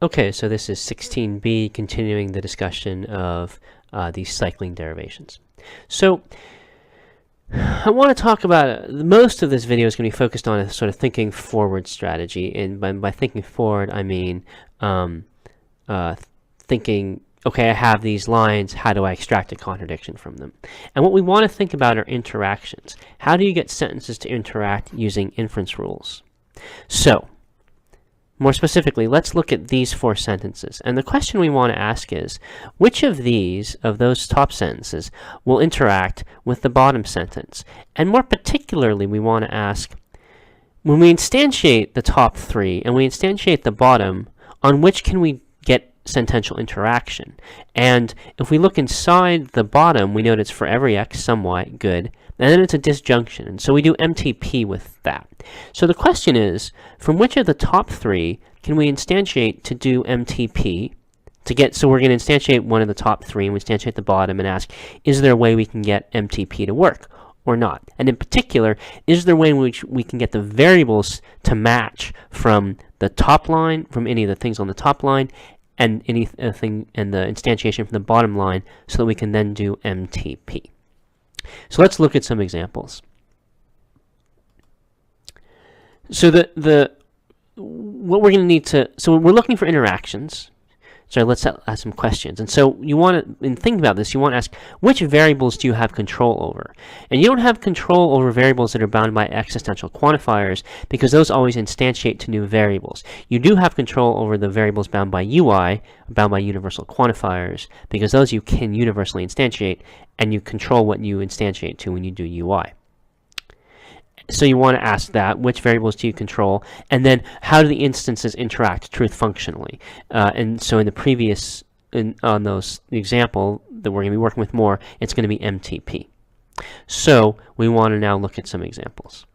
Okay, so this is 16b, continuing the discussion of these cycling derivations. So I want to talk about, most of this video is going to be focused on a sort of thinking forward strategy, and by thinking forward I mean thinking, okay, I have these lines, how do I extract a contradiction from them? And what we want to think about are interactions. How do you get sentences to interact using inference rules? So more specifically, let's look at these four sentences. And the question we want to ask is, which of those top sentences, will interact with the bottom sentence? And more particularly, we want to ask, when we instantiate the top three and we instantiate the bottom, on which can we get sentential interaction? And if we look inside the bottom, we know that it's for every x, some y, good. And then it's a disjunction, and so we do MTP with that. So the question is, from which of the top three can we instantiate to do MTP to get, so we're going to instantiate one of the top three and we instantiate the bottom and ask, is there a way we can get MTP to work or not? And in particular, is there a way in which we can get the variables to match from the top line, from any of the things on the top line, and anything and the instantiation from the bottom line, so that we can then do MTP. So let's look at some examples. So what we're going to need to, so we're looking for interactions. So let's ask some questions. And so you want to, in thinking about this, you want to ask, which variables do you have control over? And you don't have control over variables that are bound by existential quantifiers, because those always instantiate to new variables. You do have control over the variables bound by UI, bound by universal quantifiers, because those you can universally instantiate, and you control what you instantiate to when you do UI. So you want to ask that, which variables do you control, and then how do the instances interact truth functionally? And so in the previous, on the example that we're going to be working with more, it's going to be MTP. So we want to now look at some examples.